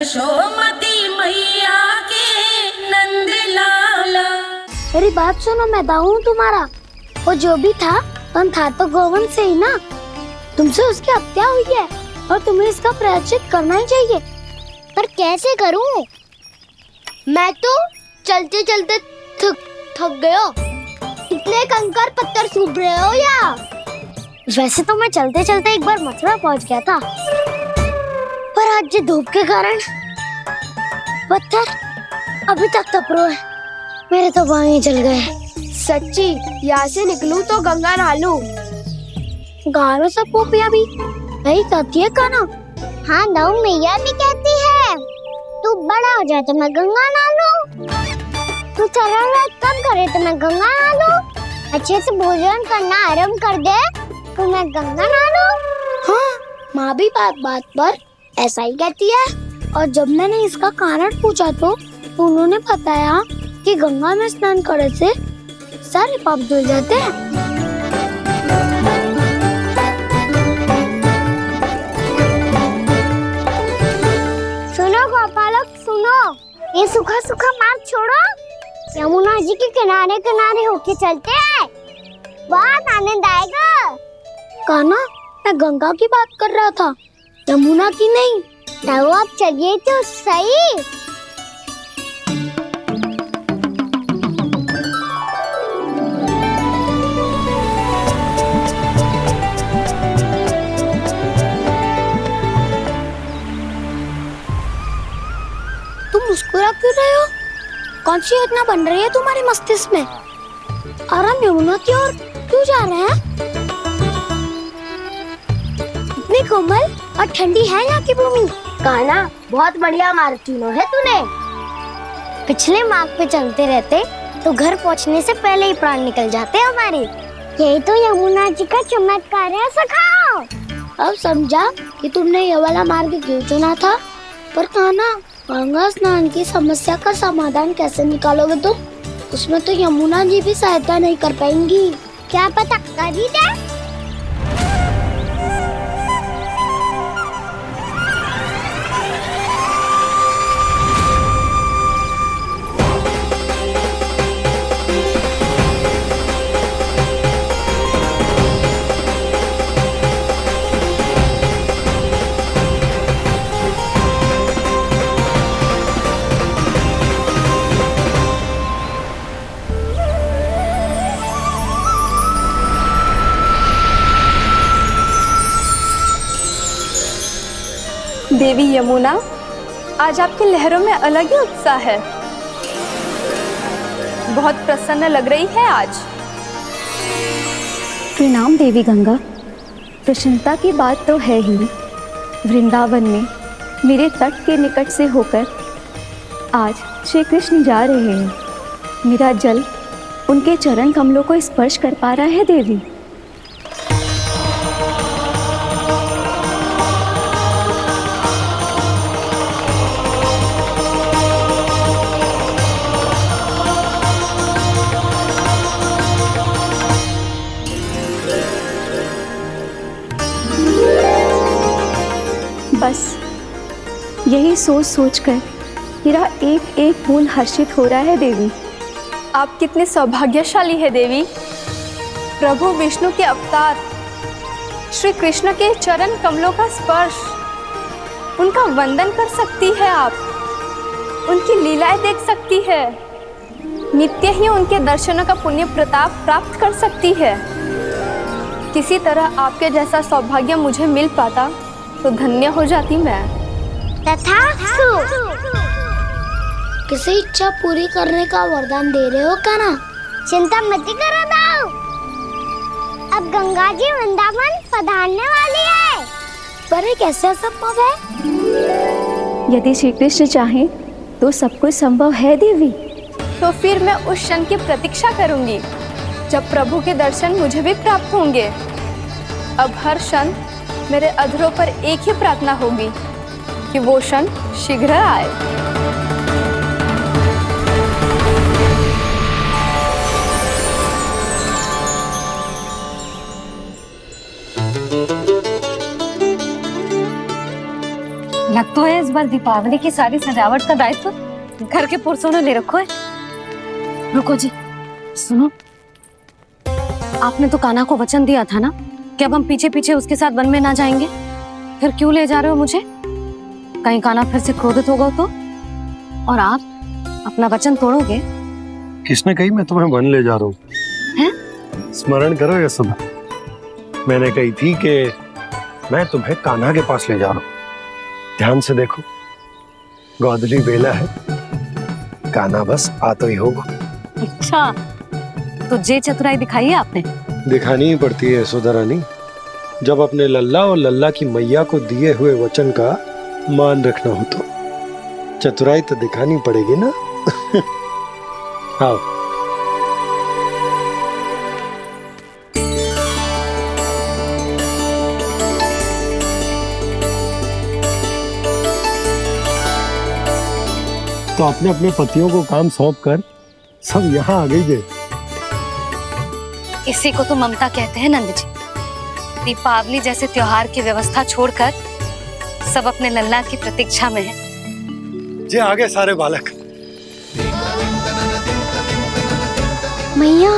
यशोमती मैया के नंद लाला। मेरी बात सुनो, मैं दाऊ हूँ तुम्हारा। वो जो भी था था तो गोवंश से ही ना। तुमसे उसकी हत्या हुई है और तुम्हें इसका प्रायश्चित करना ही चाहिए। पर कैसे करूँ? मैं तो चलते चलते थक गया। इतने कंकर पत्थर सूख रहे हो या? वैसे तो मैं चलते चलते एक बार मथुरा पहुंच गया था, पर आज ये धूप के कारण पत्थर अभी तक तप रहे हैं। मेरे तो पाँव ही जल गए। सच्ची, यहाँ से निकलूं तो गंगा नहा लूं। गालों से पोपिया भी यही कहती है काना। हाँ, दाऊ मैया भी कहती है तू बड़ा हो जाए तो मैं गंगा नहा लूं, तू शरारत कम करे तो मैं गंगा नहा लूं, अच्छे से भोजन करना आरंभ कर दे तो मैं गंगा नहा लूं। हाँ, माँ भी बात बात पर ऐसा ही कहती है। और जब मैंने इसका कारण पूछा तो उन्होंने बताया कि गंगा में स्नान करने से सारे पाप धुल जाते हैं। सुनो गोपालक, सुनो, ये सूखा सूखा मार्ग छोड़ो, यमुना जी के किनारे किनारे होके चलते हैं, बहुत आनंद आएगा। कान्हा, मैं गंगा की बात कर रहा था, यमुना की नहीं। तो आप चलिए तो सही। तुम मुस्कुरा क्यों रहे हो? कौन सी योजना बन रही है तुम्हारे मस्तिष्क में? और हम यमुना की ओर क्यों जा रहे हैं? इतनी कोमल और ठंडी है यहाँ की भूमि। कान्हा, बहुत बढ़िया मार्ग चुना है तूने। पिछले मार्ग पे चलते रहते तो घर पहुँचने से पहले ही प्राण निकल जाते हमारे। यही तो यमुना जी का चमत्कार है सखा। अब समझा कि तुमने ये वाला मार्ग क्यों चुना था। पर कान्हा, गंगा स्नान की समस्या का समाधान कैसे निकालोगे तुम? उसमें तो यमुना जी भी सहायता नहीं कर पाएंगी। क्या पता कर ही दे। देवी यमुना, आज आपकी लहरों में अलग ही उत्साह है। बहुत प्रसन्न लग रही है आज। प्रणाम देवी गंगा। प्रसन्नता की बात तो है ही। वृंदावन में मेरे तट के निकट से होकर आज श्री कृष्ण जा रहे हैं। मेरा जल उनके चरण कमलों को स्पर्श कर पा रहा है देवी। बस यही सोच सोचकर मेरा एक एक बूंद हर्षित हो रहा है देवी। आप कितने सौभाग्यशाली है देवी। प्रभु विष्णु के अवतार श्री कृष्ण के चरण कमलों का स्पर्श, उनका वंदन कर सकती है आप, उनकी लीलाएं देख सकती है, नित्य ही उनके दर्शनों का पुण्य प्रताप प्राप्त कर सकती है। किसी तरह आपके जैसा सौभाग्य मुझे मिल पाता तो धन्य हो जाती मैं। तथास्तु। किसी इच्छा पूरी करने का वरदान दे रहे हो कान्हा? चिंता मत करो दाऊ, अब गंगा जी वृंदावन पधारने वाली है। पर ये कैसे संभव है? यदि श्री कृष्ण चाहें तो सब कुछ संभव है देवी। तो फिर मैं उस क्षण की प्रतीक्षा करूंगी जब प्रभु के दर्शन मुझे भी प्राप्त होंगे। अब हर क्षण मेरे अधरों पर एक ही प्रार्थना होगी कि वो क्षण शीघ्र आए। लग तो है इस बार दीपावली की सारी सजावट का दायित्व घर के पुरुषों ने ले रखो है। रुको जी, सुनो, आपने तो कान्हा को वचन दिया था ना कि अब हम पीछे पीछे उसके साथ वन में ना जाएंगे, फिर क्यों ले जा रहे हो मुझे? कहीं कान्हा फिर से क्रोधित होगा तो? और आप अपना वचन तोड़ोगे? किसने कही मैं तुम्हें वन ले जा रहा हूँ? स्मरण करो ये सुना, मैंने कही थी कि मैं तुम्हें कान्हा के पास ले जा रहा हूँ। ध्यान से देखो, गोदली बेला है, कान्हा बस आ तो ही होगा। अच्छा, तो जे चतुराई दिखाई है आपने? दिखानी ही पड़ती है यशोदा रानी, जब अपने लल्ला और लल्ला की मैया को दिए हुए वचन का मान रखना हो तो चतुराई तो दिखानी पड़ेगी ना। आओ। तो अपने अपने पतियों को काम सौंप कर सब यहाँ आ गई है। इसी को तो ममता कहते हैं नंद जी। दीपावली जैसे त्योहार की व्यवस्था छोड़कर सब अपने लल्ला की प्रतीक्षा में हैं। जे आगे सारे बालक। मैया,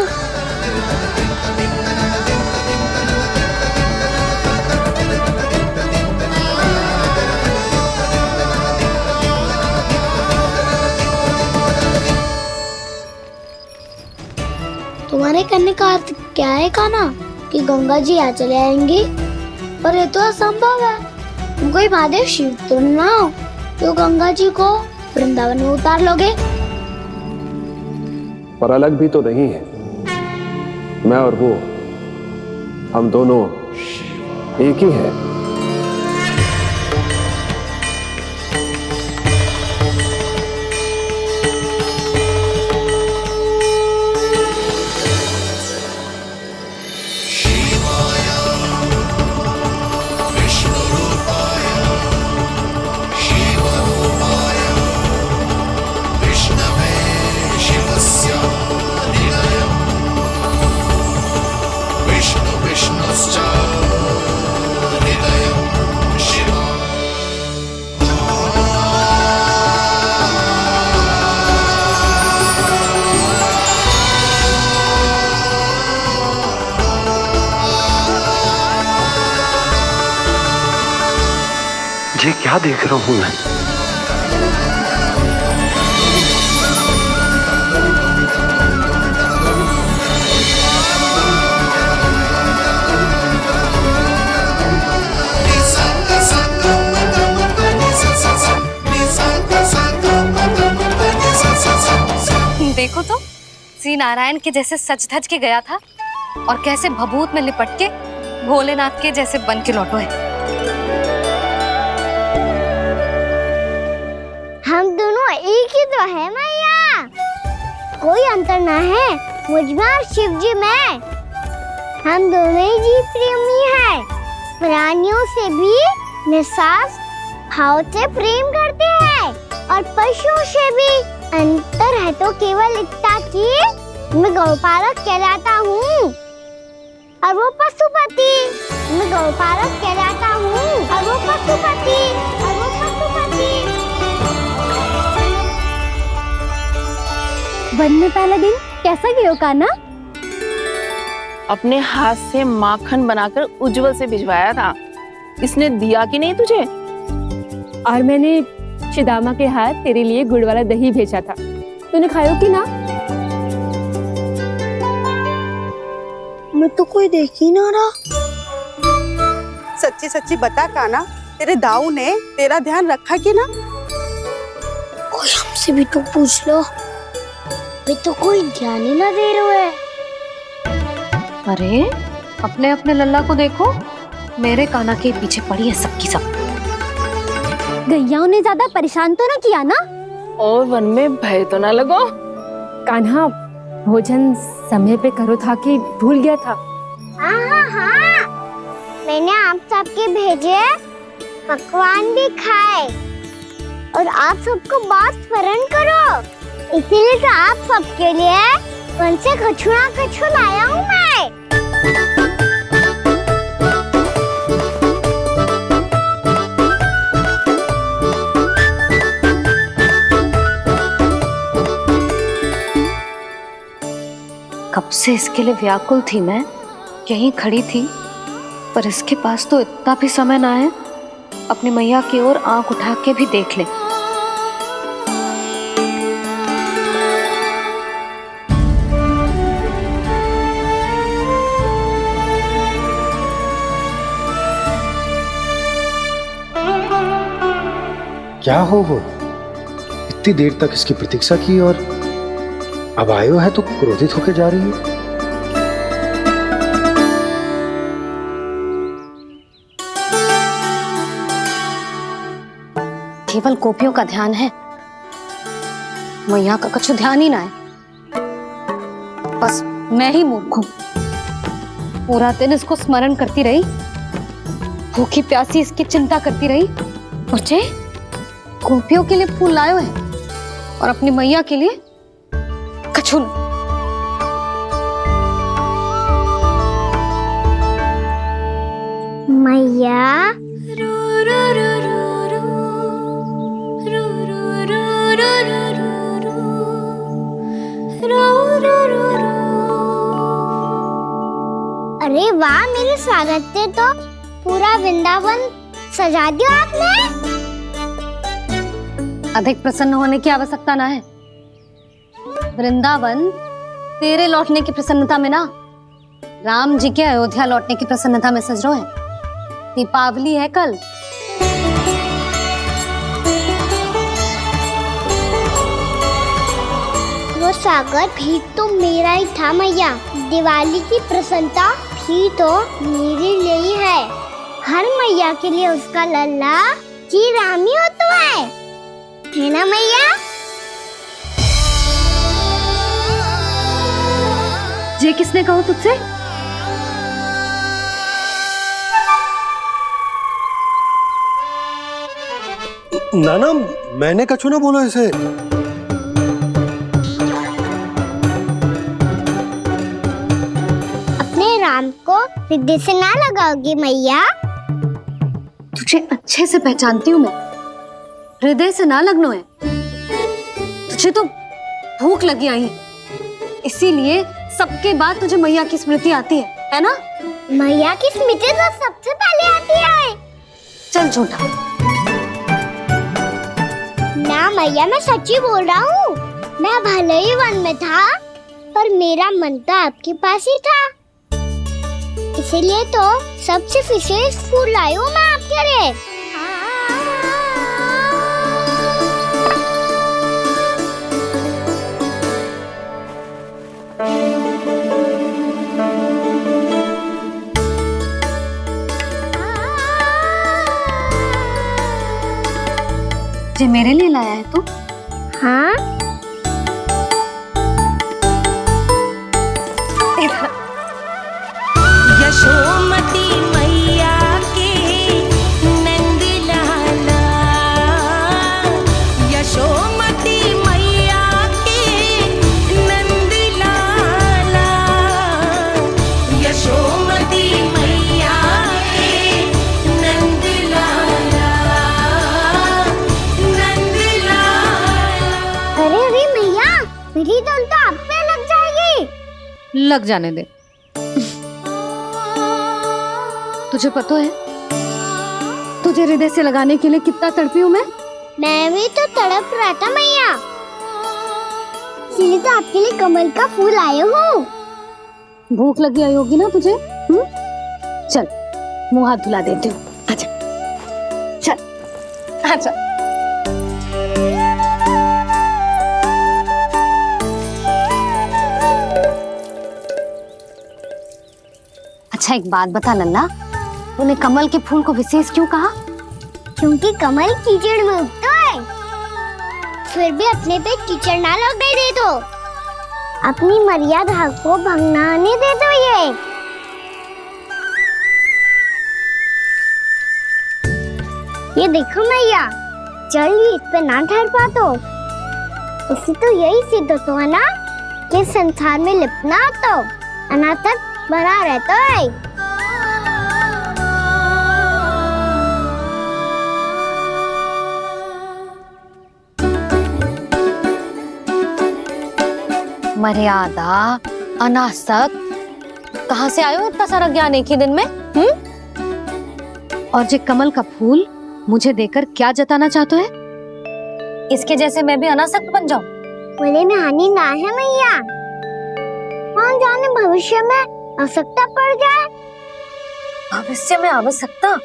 तुम्हारे करने का अर्थ क्या है कान्हा? कि गंगा जी आ चले आएंगे? पर ये तो असंभव है। तुम कोई महादेव शिव तो ना हो तो गंगा जी को वृंदावन में उतार लोगे? पर अलग भी तो नहीं है, मैं और वो, हम दोनों एक ही हैं। ये क्या देख रहा हूँ मैं? देखो तो, श्री नारायण के जैसे सज धज के गया था और कैसे भभूत में लिपट के भोलेनाथ के जैसे बन के लौटो है। हम दोनों एक ही तो है मैया, कोई अंतर ना है मुझ में और शिव जी में। हम दोनों ही जीव प्रेमी हैं, प्राणियों से भी निस्सास भाव से प्रेम करते हैं और पशुओं से भी। अंतर है तो केवल इतना कि मैं गौपालक कहलाता हूँ और वो पशुपति। मैं गौपालक कहलाता हूँ और वो पशुपति। वन में पहला दिन कैसा गया कान्हा? अपने हाथ से माखन बनाकर उज्जवल से भिजवाया था। इसने दिया कि नहीं तुझे? और मैंने शिदामा के हाथ तेरे लिए गुड़ वाला दही भेजा था, तूने खायो कि ना? मैं तो कोई देख ही ना रहा। सच्ची सच्ची बता कान्हा, तेरे दाऊ ने तेरा ध्यान रखा कि ना? कोई हमसे भी तो पूछ लो, वे तो कोई ध्यान ही ना दे रहे हैं। अरे अपने अपने लल्ला को देखो, मेरे कान्हा के पीछे पड़ी है सबकी सब। गैयाओं ने ज्यादा परेशान तो ना किया ना? और वन में भय तो ना लगो? कान्हा भोजन समय पे करो था कि भूल गया था? हाँ, मैंने आप सबके भेजे पकवान भी खाए और आप सबको बात स्मरण करो, इसीलिए तो आप सबके लिए वन से कछु लाया हूँ मैं। कब से इसके लिए व्याकुल थी मैं, यहीं खड़ी थी, पर इसके पास तो इतना भी समय ना है अपनी मैया की ओर आंख उठा के भी देख ले। क्या हो वो? इतनी देर तक इसकी प्रतीक्षा की और अब आयो है तो क्रोधित होकर जा रही है। केवल गोपियों का ध्यान है, मैया का कुछ ध्यान ही ना है। बस मैं ही मूर्ख हूं, पूरा दिन इसको स्मरण करती रही, भूखी प्यासी इसकी चिंता करती रही, और जे गोपियों के लिए फूल लायो है और अपनी मैया के लिए कछु न। मैया अरे वाह, मेरे स्वागत से तो पूरा वृंदावन सजा दिया आपने। अधिक प्रसन्न होने की आवश्यकता ना है। वृंदावन तेरे लौटने की प्रसन्नता में ना, राम जी के अयोध्या लौटने की प्रसन्नता में सज रहे हैं। दीपावली है कल। वो स्वागत भी तो मेरा ही था मैया। दिवाली की प्रसन्नता भी तो मेरे लिए ही है। हर मैया के लिए उसका लल्ला जी राम ही होता है ना मैया? ये किसने कहा तुझसे? नाना, मैंने कछु ना बोला इसे। अपने राम को हृदय से ना लगाओगी मैया? तुझे अच्छे से पहचानती हूँ मैं, हृदय से ना लगनो है। तुझे तो भूख लगी आई, इसीलिए सबके बाद तुझे मैया की स्मृति आती है ना? मैया की स्मृति तो सबसे पहले आती है। चल झूठा। ना मैया, मैं सच्ची बोल रहा हूँ। मैं भले ही वन में था, पर मेरा मन तो आपके पास ही था। इसीलिए तो सबसे विशेष फूल लाई हूँ मैं आपके लिए। जे मेरे लिए लाया है तू? हाँ, यशोमती मैया के नंद लाला, यशोमती मैया के नंद लाला, यशोमती मैया के नंद लाला, नंद लाला। अरे अरे मैया, मेरी धुन तो आप पे लग जाएगी। लग जाने दे। तुझे पता है तुझे हृदय से लगाने के लिए कितना तड़पी हूँ मैं भी तो तड़प रहा था मैया, इसलिए तो आपके लिए कमल का फूल आया हूँ। भूख लगी आई होगी ना तुझे? चल मुंह हाथ धुला देती हूँ। आजा, चल आजा। अच्छा एक बात बता लल्ला, तूने कमल के फूल को विशेष क्यों कहा? क्योंकि कमल कीचड़ में उगता है, फिर भी अपने पे कीचड़ ना लगने दे दो। अपनी मर्यादा को भंग ना आने दे दो। ये देखो मैया, जल भी इस पे ना ठहर पा तो इससे तो यही सिद्ध होता है ना कि संसार में लिपना तो अनाथक बना रहता है। मर्यादा अनासक, कहाँ से आयो इतना सारा ज्ञान एक ही दिन में? और ये कमल का फूल मुझे देकर क्या जताना चाहते है? इसके जैसे मैं भी अनासक्त बन जाऊं? बोले में हानि ना है मैया, कौन जाने भविष्य में आवश्यकता पड़ जाए। भविष्य में आवश्यकता?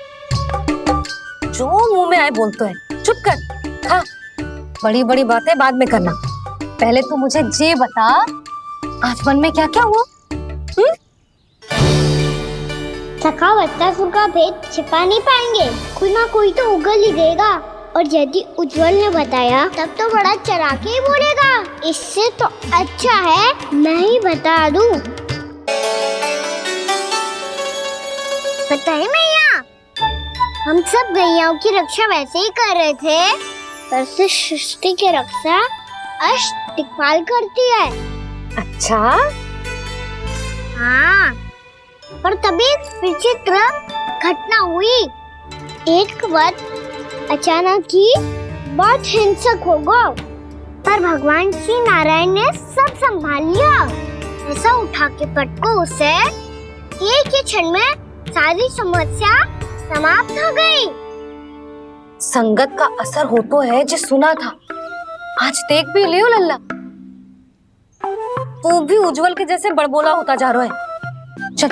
जो मुंह में आए बोलते हैं, चुप कर। हाँ, बड़ी बड़ी बातें बाद में करना, पहले तू मुझे ये बता आज मन में क्या क्या हुआ? सखा बत्तासुर का भेद छिपा नहीं पाएंगे, कोई ना कोई तो उगल ही देगा। और यदि उज्जवल ने बताया तब तो बड़ा चढ़ा के ही बोलेगा। इससे तो अच्छा है मैं ही बता दूं। पता है मैया, हम सब गैयाओं की रक्षा वैसे ही कर रहे थे, पर से सृष्टि की रक्षा अष्ट दिक्पाल करती है। अच्छा? हाँ, पर तभी विचित्र घटना हुई। एक वक्त अचानक ही बहुत हिंसक हो गया, पर भगवान श्री नारायण ने सब संभाल लिया। ऐसा उठा के पटको उसे, एक ही क्षण में सारी समस्या समाप्त हो गई। संगत का असर हो तो है जो सुना था, आज देख भी लियो लल्ला, तू भी उज्जवल के जैसे बड़बोला होता जा रहा है। चल।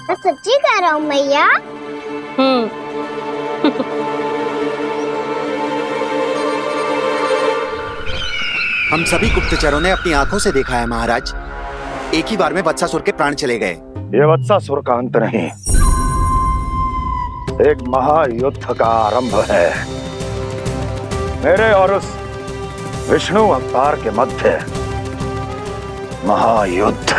मैं सच्ची कह रहा हूँ मैया। हम सभी गुप्तचरों ने अपनी आंखों से देखा है महाराज, एक ही बार में वत्सासुर के प्राण चले गए। ये वत्सासुर का अंत नहीं, एक महायुद्ध का आरंभ है। मेरे और उस विष्णु अवतार के मध्य महायुद्ध।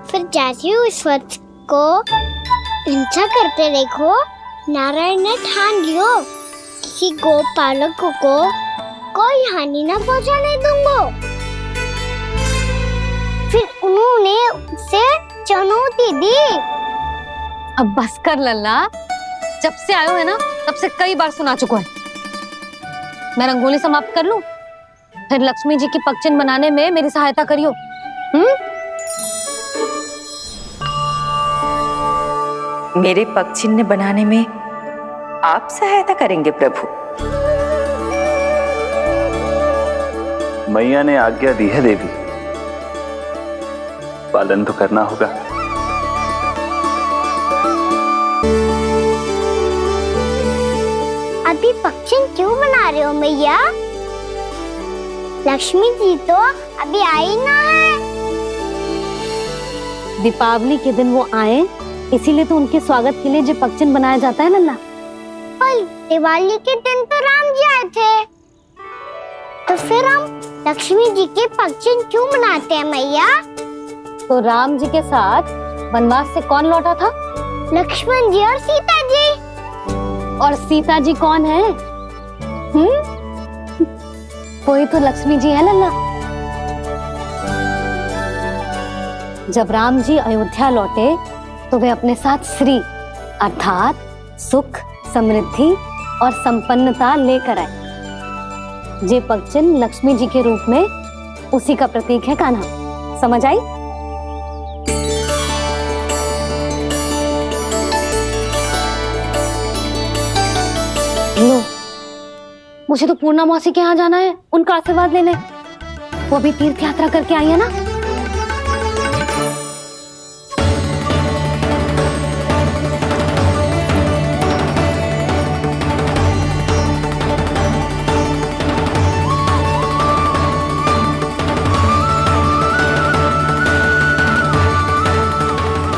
फिर जैसे ही उस वत्स को हिंसा करते देखो, नारायण ने ठान लियो किसी गोपालक को कोई हानि न पहुंचाने दूंगा। फिर उन्होंने उसे चुनौती दी। अब बस कर लल्ला, जब से आयो है ना तब से कई बार सुना चुका है। मैं रंगोली समाप्त कर लूं, फिर लक्ष्मी जी की पगचिन बनाने में मेरी सहायता करियो। मेरे पगचिन्ह बनाने में आप सहायता करेंगे प्रभु? मैया ने आज्ञा दी है देवी, पालन तो करना होगा। अभी पक्षी क्यों बना रहे हो मैया? लक्ष्मी जी तो अभी आई ना है। दीपावली के दिन वो आए, इसीलिए तो उनके स्वागत के लिए जो पगचिन बनाया जाता है लल्ला। पर दिवाली के दिन तो राम जी आए थे, तो फिर हम लक्ष्मी जी के पगचिन क्यों बनाते हैं मैया? तो राम जी के साथ वनवास से कौन लौटा था? लक्ष्मण जी और सीता जी। और सीता जी कौन है? कोई तो लक्ष्मी जी है लल्ला। जब राम जी अयोध्या लौटे तो वे अपने साथ श्री अर्थात सुख, समृद्धि और संपन्नता लेकर आए। ये पगचिन लक्ष्मी जी के रूप में उसी का प्रतीक है कान्हा। समझ आई? लो, मुझे तो पूर्णा मौसी के यहाँ जाना है उनका आशीर्वाद लेने। वो भी तीर्थ यात्रा करके आई है ना।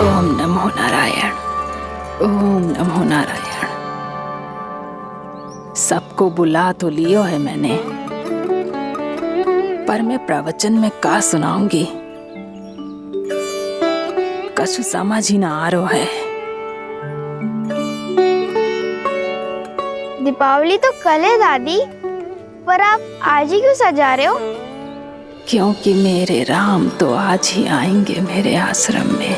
ओम नमो नारायण, ओम नमो नारायण। सबको बुला तो लियो है मैंने, पर मैं प्रवचन में का सुनाऊंगी, कछु समझ ही ना आ रहा है। दीपावली तो कल है दादी, पर आप आज ही क्यों सजा रहे हो? क्योंकि मेरे राम तो आज ही आएंगे मेरे आश्रम में।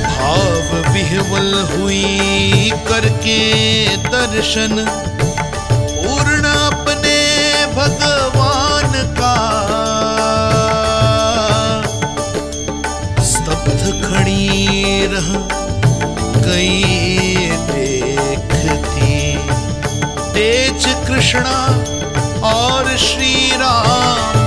भाव विह्वल हुई करके दर्शन, पूर्ण अपने भगवान का, स्तब्ध खड़ी रह गई देखती तेज कृष्णा और श्री राम